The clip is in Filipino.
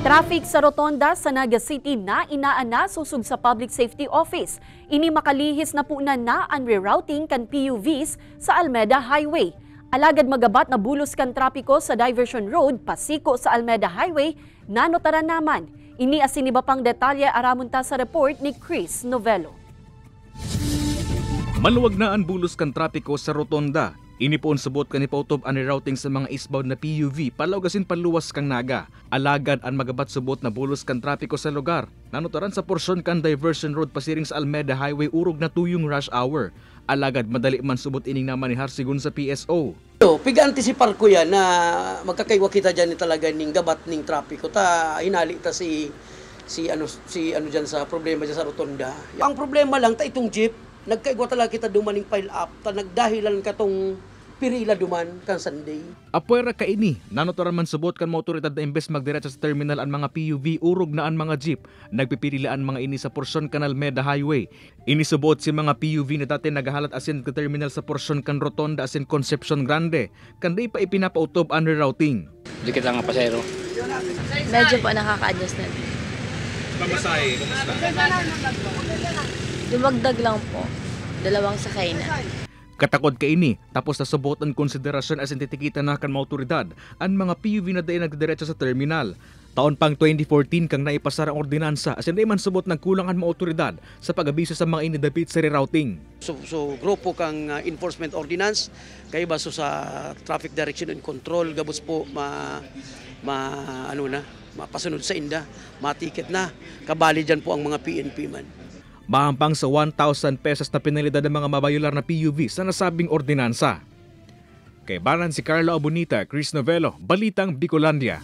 Traffic sa rotonda sa Naga City na inaana susug sa Public Safety Office. Ini makalihis na puna na ang rerouting kan PUVs sa Almeda Highway. Alagad magabat na bulos kan trapiko sa Diversion Road, pasiko sa Almeda Highway, nanotaran naman. Ini asin iba pang detalye aramunta sa report ni Chris Novello. Maluwag na ang bulos kan trapiko sa rotonda. Ini po ang subot kan ipautob ang rerouting sa mga eastbound na PUV palawgasin paluwas kang Naga. Alagad ang magabat subot na bulos kan trapiko sa lugar. Nanutaran sa porsyon kan Diversion Road pasiring sa Almeda Highway urog na tuyong rush hour. Alagad madali man subot ining namanihar sigun sa PSO. Piga-antisipar ko yan na magkakaiwa kita dyan talaga ning gabat ning trapiko ta hinali ta si ano dyan sa problema dyan sa rotonda. Ang problema lang ta itong jeep nagkaigwa talaga kita dumaning pile up ta nagdahilan katong pirila duman kan Sunday. Apuera ka ini, nanotaran man subot kan mga otoridad na imbes magdiretso sa terminal ang mga PUV urog na ang mga jeep. Nagpipirilaan mga ini sa porsyon kan Almeda Highway. Inisubot si mga PUV na dati nagahalat asin ka terminal sa porsyon kan Rotonda asin Concepcion Grande. Kanday pa ipinapautob ang rerouting. Dikit lang ang pasero. Medyo po nakaka-adjust na. Pamasahe, kumusta? Dumagdag lang po. Dalawang sakay na. Katakod ka ini, tapos nasubot ang konsiderasyon as titikitan na kan mga otoridad ang mga PUV na dahil nagdiretso sa terminal. Taon pang 2014 kang naipasar ang ordinansa as hindi man subot nagkulangan mga otoridad sa pag-abiso sa mga inidapit sa rerouting. So grupo kang enforcement ordinance kay baso sa traffic direction and control gabos po mapasunod sa inda, matiket na kabali dyan po ang mga PNP man. Mahampang sa 1,000 pesos na penalidad ng mga mabayular na PUV sa nasabing ordinansa. Kay Baran si Carlo Abonita, Chris Novello, Balitang Bicolandia.